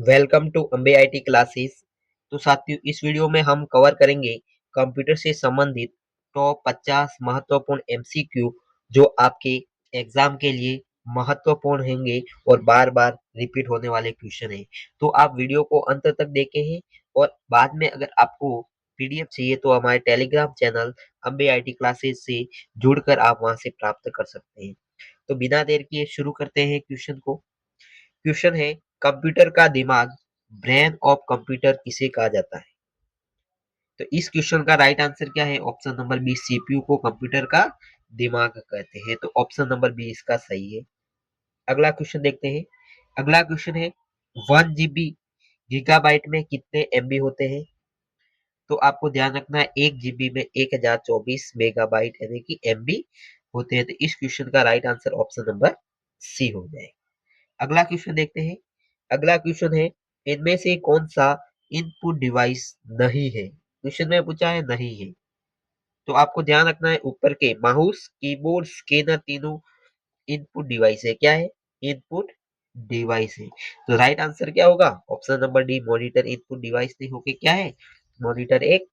Welcome to Ambe IT classes. तो साथियों, इस वीडियो में हम कवर करेंगे कंप्यूटर से संबंधित टॉप 50 महत्वपूर्ण एमसीक्यू जो आपके एग्जाम के लिए महत्वपूर्ण होंगे और बार बार रिपीट होने वाले क्वेश्चन हैं। तो आप वीडियो को अंत तक देखें और बाद में अगर आपको पीडीएफ चाहिए तो हमारे Telegram channel Ambe IT classes से जुड़कर आप वहां से प्राप्त कर सकते हैं। तो बिना देर किए शुरू करते हैं क्वेश्चन को। क्वेश्चन है, कंप्यूटर का दिमाग, ब्रेन ऑफ कंप्यूटर किसे कहा जाता है? तो इस क्वेश्चन का राइट आंसर क्या है? ऑप्शन नंबर बी, सीपीयू को कंप्यूटर का दिमाग कहते हैं। तो ऑप्शन नंबर बी इसका सही है। अगला क्वेश्चन देखते हैं। अगला क्वेश्चन है, 1 GB गीगाबाइट में कितने एमबी होते हैं? तो आपको ध्यान रखना है 1 GB में 1024 मेगाबाइट यानी कि एमबी होते हैं। तो इस क्वेश्चन का right answer option number C हो जाएगा। अगला क्वेश्चन देखते हैं। अगला क्वेश्चन है, इनमें से कौन सा इनपुट डिवाइस नहीं है? क्वेश्चन में पूछा है नहीं है। तो आपको ध्यान रखना है ऊपर के माउस, कीबोर्ड, स्कैनर तीनों इनपुट डिवाइस है। क्या है? इनपुट डिवाइस है। तो राइट आंसर क्या होगा? Option number D, monitor input device नहीं होके क्या है? मॉनिटर एक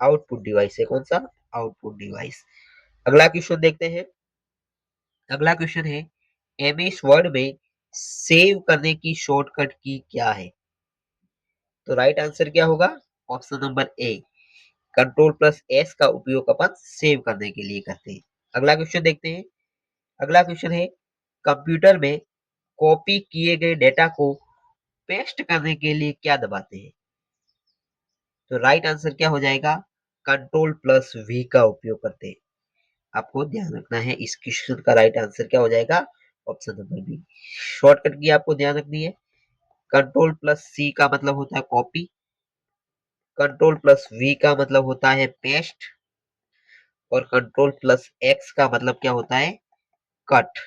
आउटपुट डिवाइस है। कौन सा? Output device. अगला क्वेश्चन देखते हैं। अगला क्वेश्चन है, एमएस वर्ड में सेव करने की शॉर्टकट की क्या है? तो राइट आंसर क्या होगा? Option number A, control plus S का उपयोग अपन सेव करने के लिए करते हैं। अगला क्वेश्चन देखते हैं। अगला क्वेश्चन है, कंप्यूटर में कॉपी किए गए डेटा को पेस्ट करने के लिए क्या दबाते हैं? तो राइट आंसर क्या हो जाएगा? कंट्रोल प्लस वी का उपयोग करते हैं। आपको ध्यान रखना है इस क्वेश्चन का राइट आंसर क्या हो जाएगा? Option number B. शॉर्टकट की आपको ध्यान रखनी है। कंट्रोल प्लस सी का मतलब होता है कॉपी, कंट्रोल प्लस वी का मतलब होता है पेस्ट और कंट्रोल प्लस एक्स का मतलब क्या होता है? कट।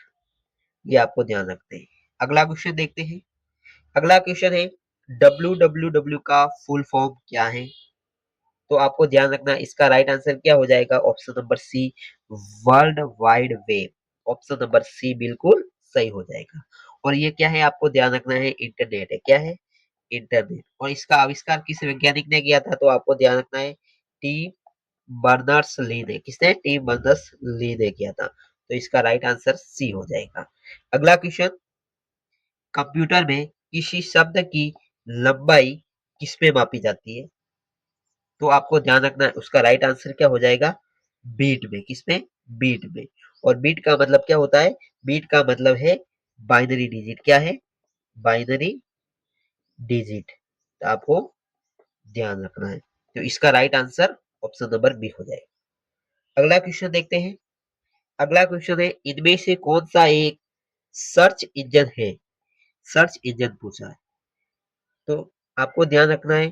ये आपको ध्यान रखते हैं। अगला क्वेश्चन देखते हैं। अगला क्वेश्चन है, www का फुल फॉर्म क्या है? तो आपको ध्यान रखना इसका राइट आंसर क्या हो जाएगा? Option number C, world wide web. Option number C बिल्कुल सही हो जाएगा। और ये क्या है? आपको ध्यान रखना है इंटरनेट है। क्या है? इंटरनेट। और इसका आविष्कार किस वैज्ञानिक ने किया था? तो आपको ध्यान रखना है टी बर्नर्स ली ने। किसने? टी बर्नर्स ली ने किया था। तो इसका राइट आंसर सी हो जाएगा। अगला क्वेश्चन, कंप्यूटर में किसी शब्द की लंबाई किसमें मापी जाती है? तो आपको ध्यान रखना है उसका राइट आंसर क्या हो जाएगा? बीट में। किसमें? बीट में। और बीट का मतलब क्या होता है? बीट का मतलब है बाइनरी डिजिट। क्या है? Binary digit. तो आपको ध्यान रखना है। तो इसका right answer option number B हो जाएगा। अगला क्वेश्चन देखते हैं। अगला क्वेश्चन है, इनमें से कौन सा एक सर्च इंजन है? सर्च इंजन पूछा है। तो आपको ध्यान रखना है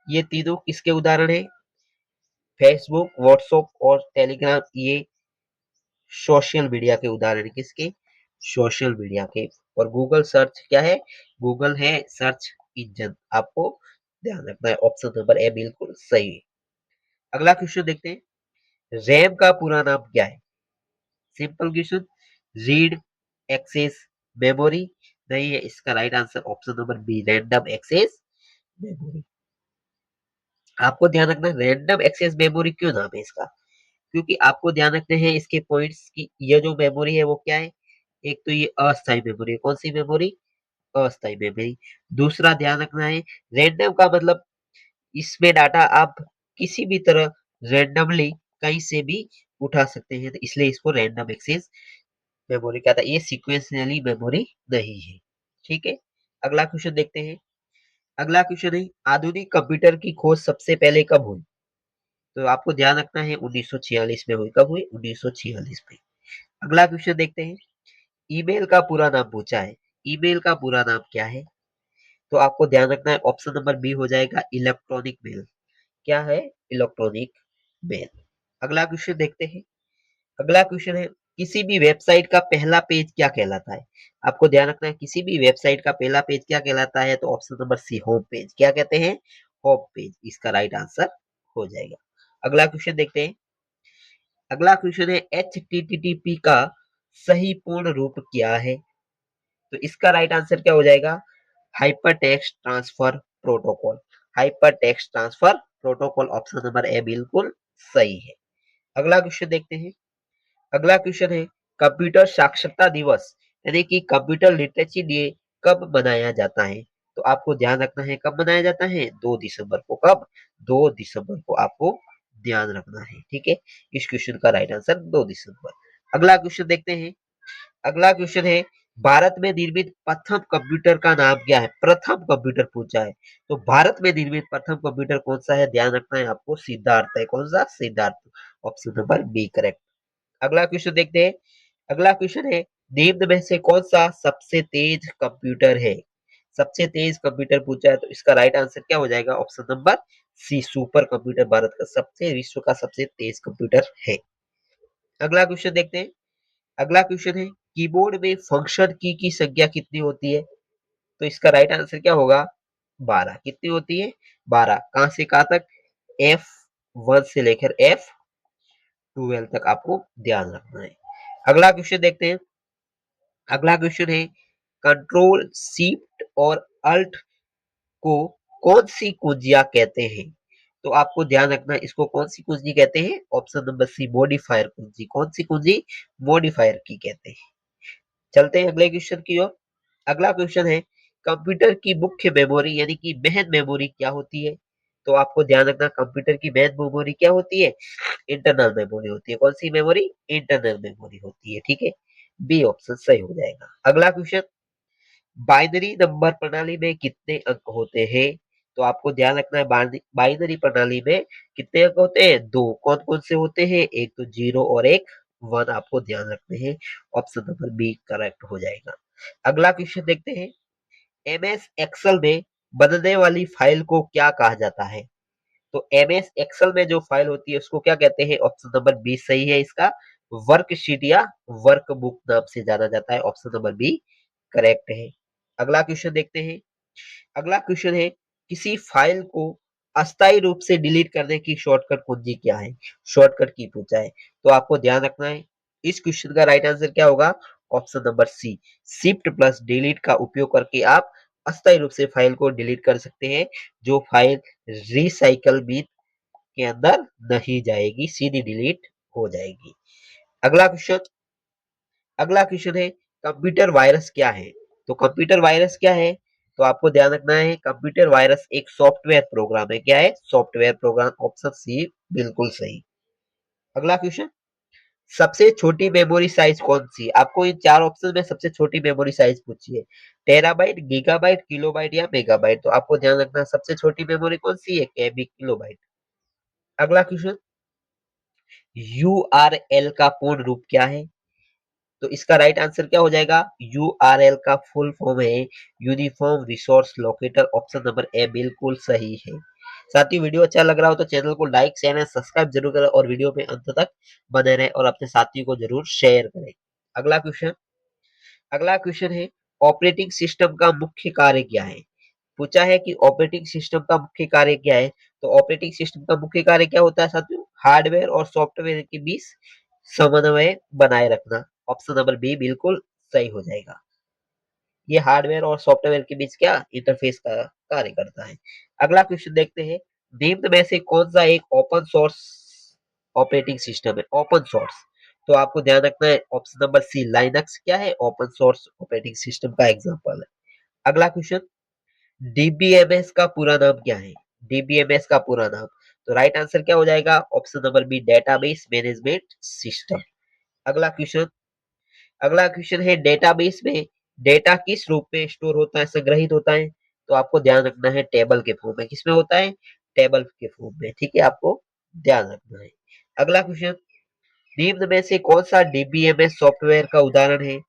ये तीनों किसके उदाहरण है? फेसबुक, व्हाट्सएप और टेलीग्राम ये सोशल मीडिया के उदाहरण। किसके? सोशल मीडिया के। और गूगल सर्च क्या है? गूगल है सर्च इंजन। आपको ध्यान रखना है ऑप्शन नंबर ए बिल्कुल सही है। अगला क्वेश्चन देखते हैं। रैम का पूरा नाम क्या है? Simple question. Read access memory. नहीं है, इसका right answer option number B, random access memory. आपको ध्यान रखना रैंडम एक्सेस मेमोरी क्यों नाम है इसका? क्योंकि आपको ध्यान रखने हैं इसके पॉइंट्स की ये जो मेमोरी है वो क्या है? एक तो ये अस्थायी मेमोरी है। कौन सी मेमोरी? अस्थायी मेमोरी। दूसरा ध्यान रखना है रैंडम का मतलब इसमें डाटा आप किसी भी तरह रैंडमली कहीं से भी उठा सकते हैं, तो इसलिए इसको रैंडम एक्सेस मेमोरी कहता है। ये सीक्वेंशियली मेमोरी नहीं है। ठीक है। अगला क्वेश्चन देखते हैं। अगला क्वेश्चन है, आधुनिक कंप्यूटर की खोज सबसे पहले कब हुई? तो आपको ध्यान रखना है 1946 में हुई। कब हुई? 1946 में। अगला क्वेश्चन देखते हैं। ईमेल का पूरा नाम पूछा है। ईमेल का पूरा नाम क्या है? तो आपको ध्यान रखना है ऑप्शन नंबर बी हो जाएगा, इलेक्ट्रॉनिक मेल। क्या है? Electronic mail. अगला क्वेश्चन देखते हैं। अगला क्वेश्चन है, किसी भी वेबसाइट का पहला पेज क्या कहलाता है? आपको ध्यान रखना है किसी भी वेबसाइट का पहला पेज क्या कहलाता है? तो option number C, home page. क्या कहते हैं? Home page. इसका राइट आंसर हो जाएगा। अगला क्वेश्चन देखते हैं। अगला क्वेश्चन है, HTTP का सही पूर्ण रूप क्या है? तो इसका राइट आंसर क्या हो जाएगा? Hyper text transfer protocol. Hyper text transfer protocol option number A बिल्कुल सही है। अगला क्वेश्चन देखते हैं। अगला क्वेश्चन है कंप्यूटर साक्षरता दिवस यानी कि कंप्यूटर लिटरेसी डे कब मनाया जाता है? तो आपको ध्यान रखना है कब मनाया जाता है, 2 दिसंबर को। कब? 2 दिसंबर को आपको ध्यान रखना है, ठीक है। इस क्वेश्चन का राइट आंसर 2 दिसंबर। अगला क्वेश्चन देखते हैं। अगला क्वेश्चन है भारत में निर्मित प्रथम कंप्यूटर का नाम क्या है? प्रथम कंप्यूटर पूछा है, तो भारत में निर्मित प्रथम कंप्यूटर कौन सा है? ध्यान रखना है आपको, सिद्धार्थ है। कौन सा? Siddharth. Option number B correct. अगला क्वेश्चन देखते हैं। अगला क्वेश्चन है निम्न में से कौन सा सबसे तेज कंप्यूटर है? सबसे तेज कंप्यूटर पूछा है, तो इसका राइट आंसर क्या हो जाएगा? Option number C, supercomputer Bharat का सबसे विश्व का सबसे तेज कंप्यूटर है। अगला क्वेश्चन देखते हैं। अगला क्वेश्चन है कीबोर्ड में फंक्शन की संख्या कितनी होती है? तो इसका राइट आंसर क्या होगा? 12। कितनी होती है? 12। कहां से कहां तक? F1 से लेकर F12 तक आपको ध्यान रखना है। अगला क्वेश्चन देखते हैं। अगला क्वेश्चन है कंट्रोल शिफ्ट और अल्ट को कौन सी कुंजियां कहते हैं? तो आपको ध्यान रखना है इसको कौन सी कुंजी कहते हैं? ऑप्शन नंबर सी, मॉडिफायर कुंजी। कौन सी कुंजी? मॉडिफायर की कहते हैं। चलते हैं अगले क्वेश्चन की ओर। अगला क्वेश्चन है कंप्यूटर की मुख्य मेमोरी यानी कि मेन मेमोरी क्या होती है? तो आपको ध्यान रखना कंप्यूटर की मेन मेमोरी क्या होती है? इंटरनल मेमोरी होती है। कौन सी मेमोरी? इंटरनल मेमोरी होती है, ठीक है। बी ऑप्शन सही हो जाएगा। अगला क्वेश्चन बाइनरी नंबर प्रणाली में कितने अंक होते हैं? तो आपको ध्यान रखना है बाइनरी प्रणाली में कितने अंक होते हैं? 2। कौन कौन से होते हैं? एक तो 0 और एक 1 आपको ध्यान रखने हैं। ऑप्शन नंबर बी करेक्ट हो जाएगा। अगला क्वेश्चन देखते हैं। एमएस एक्सेल में बनने वाली फाइल को क्या कहा जाता है? तो एमएस एक्सेल में जो फाइल होती है उसको क्या कहते हैं? ऑप्शन नंबर बी सही है इसका, वर्कशीट या वर्कबुक नाम से जाना जाता है। ऑप्शन नंबर बी करेक्ट है। अगला क्वेश्चन देखते हैं। अगला क्वेश्चन है किसी फाइल को अस्थायी रूप से डिलीट करने की शॉर्टकट कुंजी क्या है? शॉर्टकट की पूछा है, तो आपको ध्यान रखना है इस क्वेश्चन का राइट आंसर क्या होगा? Option number C, shift plus delete का उपयोग करके आप अस्थायी रूप से फाइल को डिलीट कर सकते हैं। जो फाइल रिसाइकल बिन के अंदर नहीं जाएगी, सीधी डिलीट हो जाएगी। अगला क्वेश्चन। अगला क्वेश्चन है कंप्यूटर वायरस क्या है? तो कंप्यूटर वायरस क्या है? तो आपको ध्यान रखना है कंप्यूटर वायरस एक सॉफ्टवेयर प्रोग्राम है। क्या है? Software program. ऑप्शन सी बिल्कुल सही। अगला क्वेश्चन सबसे छोटी मेमोरी साइज कौन सी? आपको इन 4 ऑप्शन में सबसे छोटी मेमोरी साइज पूछी है, टेराबाइट, गीगाबाइट, किलोबाइट या मेगाबाइट। तो आपको ध्यान रखना सबसे छोटी मेमोरी कौन सी है? केबी, किलोबाइट। अगला क्वेश्चन यूआरएल का पूर्ण रूप क्या है? तो इसका राइट आंसर क्या हो जाएगा? यूआरएल का फुल फॉर्म है uniform resource locator. Option number A बिल्कुल सही है। साथियों वीडियो अच्छा लग रहा हो तो चैनल को लाइक शेयर एंड सब्सक्राइब जरूर करें और वीडियो में अंत तक बने रहें और अपने साथियों को जरूर शेयर करें। अगला क्वेश्चन। अगला क्वेश्चन है ऑपरेटिंग सिस्टम का मुख्य कार्य क्या है? पूछा है कि ऑपरेटिंग सिस्टम का मुख्य कार्य क्या है? तो ऑपरेटिंग सिस्टम का मुख्य कार्य क्या होता है साथियों? हार्डवेयर और सॉफ्टवेयर के बीच समन्वय बनाए रखना। ऑप्शन नंबर बी बिल्कुल सही हो जाएगा। ये हार्डवेयर और सॉफ्टवेयर के बीच क्या इंटरफेस का कार्य करता है। अगला क्वेश्चन देखते हैं। निम्न में से कौन सा एक ओपन सोर्स ऑपरेटिंग सिस्टम है? Open source. तो आपको ध्यान रखना है ऑप्शन नंबर सी, लाइनक्स क्या है? ओपन सोर्स ऑपरेटिंग सिस्टम का एग्जांपल है। अगला क्वेश्चन डीबीएमएस का पूरा नाम क्या है? डीबीएमएस का पूरा नाम, तो राइट आंसर क्या हो जाएगा? Option number B, database management system. अगला क्वेश्चन। अगला क्वेश्चन है डेटाबेस में डेटा किस रूप में स्टोर होता है, संग्रहित होता है? तो आपको ध्यान रखना है टेबल के फॉर्म में। किसमें होता है? टेबल के फॉर्म में, ठीक है, आपको ध्यान रखना है। अगला क्वेश्चन निम्न में से कौन सा डीबीएमएस सॉफ्टवेयर का उदाहरण है?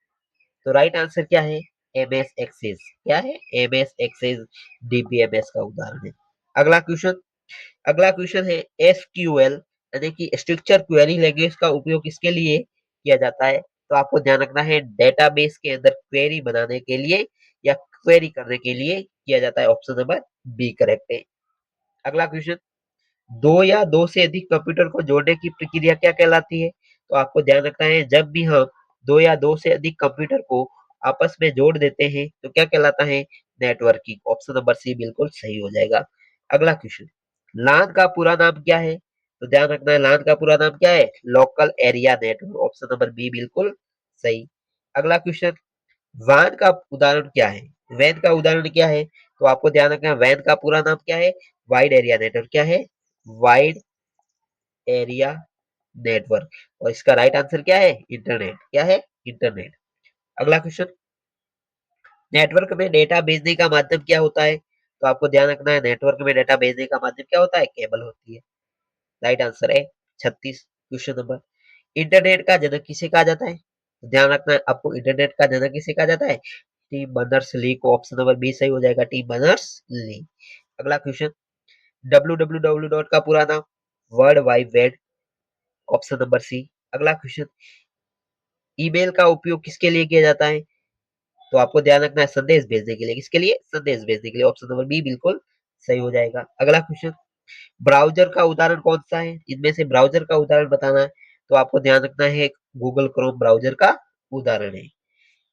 तो राइट आंसर क्या है? MS Access. क्या है? एमएस एक्सेस डीबीएमएस का उदाहरण है। अगला क्वेश्चन। अगला क्वेश्चन है एसक्यूएल यानी कि स्ट्रक्चर क्वेरी लैंग्वेज का उपयोग किसके लिए किया जाता है? तो आपको ध्यान रखना है डेटाबेस के अंदर क्वेरी बनाने के लिए या क्वेरी करने के लिए किया जाता है। ऑप्शन नंबर बी करेक्ट है। अगला क्वेश्चन दो या दो से अधिक कंप्यूटर को जोड़ने की प्रक्रिया क्या कहलाती है? तो आपको ध्यान रखना है जब भी हम दो या दो से अधिक कंप्यूटर को आपस में जोड़ देते हैं तो क्या कहलाता है? नेटवर्किंग, ऑप्शन नंबर सी बिल्कुल सही हो जाएगा। अगला क्वेश्चन, लान का पूरा नाम क्या है? तो ध्यान रखना है, लान का पूरा नाम क्या है? Local area network, option number B बिल्कुल सही। अगला क्वेश्चन, वैन का उदाहरण क्या है? वैन का उदाहरण क्या है? तो आपको ध्यान रखना है, वैन का पूरा नाम क्या है? Wide area network. क्या है? Wide area network. और इसका राइट आंसर क्या है? इंटरनेट। क्या है? इंटरनेट। अगला क्वेश्चन, नेटवर्क में डेटा भेजने का माध्यम क्या होता है? तो आपको ध्यान रखना है, नेटवर्क में डेटा भेजने का माध्यम क्या होता है? केबल होती है। राइट आंसर है 36। क्वेश्चन नंबर, इंटरनेट का जनक किसे कहा जाता है? तो ध्यान रखना है आपको, इंटरनेट का जनक किसे कहा जाता है? टीम बर्नर्स ली को, ऑप्शन नंबर बी सही हो जाएगा, टीम बर्नर्स ली। अगला क्वेश्चन, www डॉट का पूरा नाम? World wide web, option number C. अगला क्वेश्चन, ईमेल का उपयोग किसके लिए किया जाता है? तो आपको ध्यान रखना है, संदेश भेजने के लिए। किसके लिए? संदेश भेजने के लिए, ऑप्शन नंबर बी बिल्कुल सही हो जाएगा। अगला क्वेश्चन, ब्राउजर का उदाहरण कौन सा है? इनमें से ब्राउजर का उदाहरण बताना है। तो आपको ध्यान रखना है, गूगल क्रोम ब्राउजर का उदाहरण है।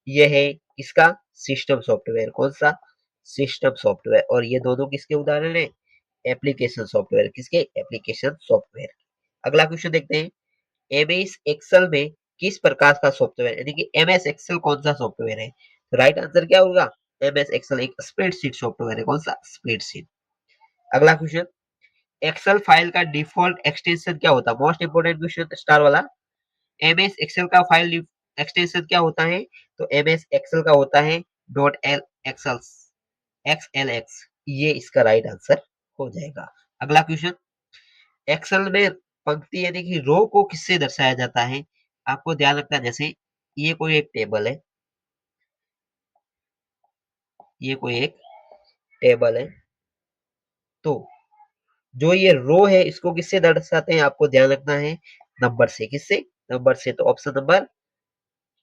यह है इसका सिस्टम सॉफ्टवेयर। कौन सा? System software. और ये दोनों किसके उदाहरण है? Application software. किसके? Application software. अगला क्वेश्चन देखते हैं, एमएस एक्सेल में किस प्रकार का सॉफ्टवेयर, यानी कि एमएस एक्सेल कौन सा सॉफ्टवेयर है? तो राइट आंसर क्या होगा? एमएस एक्सेल एक स्प्रेडशीट सॉफ्टवेयर है। कौन सा? स्प्रेडशीट। अगला क्वेश्चन, एक्सेल फाइल का डिफॉल्ट एक्सटेंशन क्या होता है? मोस्ट इंपोर्टेंट क्वेश्चन, स्टार वाला। एमएस एक्सेल का फाइल एक्सटेंशन क्या होता है? तो एमएस एक्सेल का होता है डॉट एल एक्सेल्स, XLX। ये इसका राइट आंसर हो जाएगा। अगला क्वेश्चन, एक्सेल में पंक्ति यानी कि रो को किससे दर्शाया जाता है? आपको ध्यान रखना है, जैसे ये कोई एक टेबल है, ये कोई एक टेबल है, तो जो ये रो है इसको किससे दर्शाते हैं? आपको ध्यान रखना है, नंबर से। किससे? नंबर से। तो ऑप्शन नंबर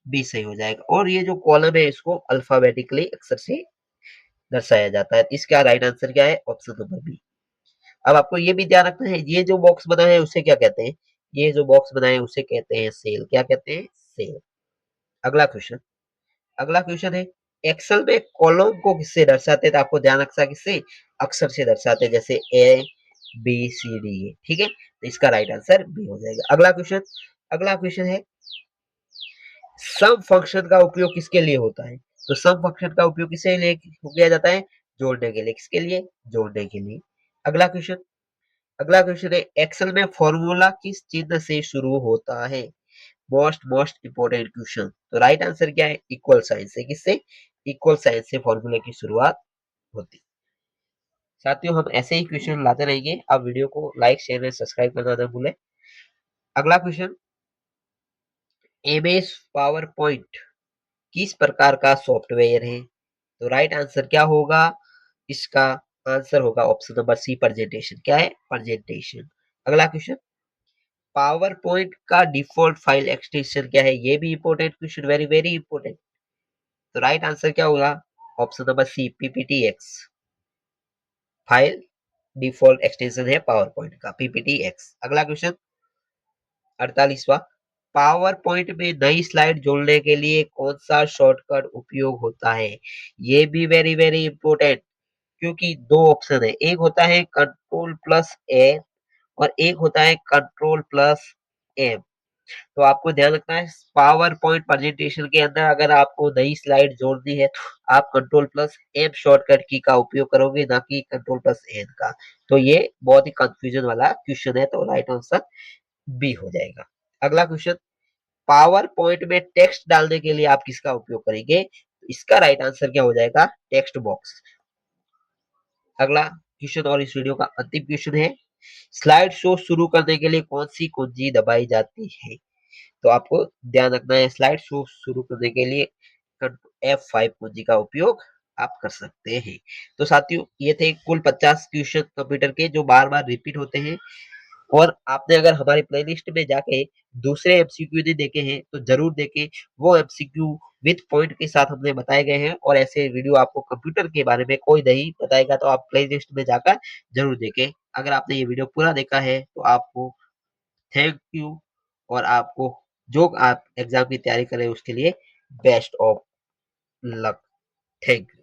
बी सही हो जाएगा। और ये जो कॉलम है इसको अल्फाबेटिकली अक्षर से दर्शाया जाता है। इसका राइट आंसर क्या है? Option number B. अब आपको ये भी ध्यान रखना है, ये जो बॉक्स बना है उसे क्या कहते हैं? ये जो बॉक्स बना है उसे कहते हैं सेल। क्या कहते हैं? सेल। अगला क्वेश्चन, अगला क्वेश्चन है, एक्सेल में कॉलम को किससे दर्शाते हैं? तो आपको ध्यान रखना है, किससे? अक्षर से दर्शाते हैं, जैसे A B C D A. ठीक है, तो इसका राइट आंसर बी हो जाएगा। अगला क्वेश्चन, अगला क्वेश्चन है, सम फंक्शन का उपयोग किसके लिए होता है? तो सम फंक्शन का उपयोग किसके लिए किया जाता है? जोड़ने के लिए। किसके लिए? जोड़ने के लिए। अगला क्वेश्चन, अगला क्वेश्चन है, एक्सेल में फॉर्मूला किस चिन्ह से शुरू होता है? Most most important question. तो राइट आंसर क्या है? इक्वल साइन से। किससे? इक्वल साइन से फॉर्मूले की शुरुआत होती है। साथियों, हम ऐसे ही क्वेश्चन लाते रहेंगे। आप वीडियो को लाइक शेयर एंड सब्सक्राइब करना ना भूलें। अगला क्वेश्चन, एमएस पावर पॉइंट किस प्रकार का सॉफ्टवेयर है? तो राइट आंसर क्या होगा? इसका आंसर होगा ऑप्शन नंबर सी, प्रेजेंटेशन। क्या है? प्रेजेंटेशन। अगला क्वेश्चन, पावर पॉइंट का डिफॉल्ट फाइल एक्सटेंशन क्या है? ये भी important question, very very important. तो राइट आंसर क्या होगा? Option number C, PPTX। File default extension है पावर पॉइंट का, PPTX। अगला क्वेश्चन 48वां, पावर पॉइंट में नई स्लाइड जोड़ने के लिए कौन सा शॉर्टकट उपयोग होता है? ये भी वेरी वेरी इंपॉर्टेंट, क्योंकि दो ऑप्शन है, एक होता है कंट्रोल प्लस ए और एक होता है कंट्रोल प्लस एम। तो आपको ध्यान रखना है, पावर पॉइंट प्रेजेंटेशन के अंदर अगर आपको नई स्लाइड जोड़नी है तो आप कंट्रोल प्लस एम शॉर्टकट की का उपयोग करोगे, ना कि कंट्रोल प्लस एन का। तो ये बहुत ही कंफ्यूजन वाला क्वेश्चन है, तो राइट आंसर बी हो जाएगा। अगला क्वेश्चन, पावर पॉइंट में टेक्स्ट डालने के लिए आप किसका उपयोग करेंगे? तो इसका राइट आंसर क्या हो जाएगा? Text box. अगला क्वेश्चन और इस वीडियो का अंतिम क्वेश्चन है, स्लाइड शो शुरू करने के लिए कौन सी कुंजी दबाई जाती है? तो आपको ध्यान रखना है, स्लाइड शो शुरू करने के लिए F5 कुंजी का उपयोग आप कर सकते हैं। तो साथियों, ये थे कुल 50 क्वेश्चन कंप्यूटर के जो बार बार रिपीट होते हैं। और आपने अगर हमारी प्लेलिस्ट में जाके दूसरे एमसीक्यू नहीं देखे हैं तो जरूर देखें। वो एमसीक्यू विद पॉइंट के साथ हमने बताए गए हैं, और ऐसे वीडियो आपको कंप्यूटर के बारे में कोई नहीं बताएगा, तो आप प्लेलिस्ट में जाकर जरूर देखें। अगर आपने ये वीडियो पूरा देखा है तो आपको थैंक यू, और आपको जो आप एग्जाम की तैयारी करें उसके लिए best of luck. Thank you.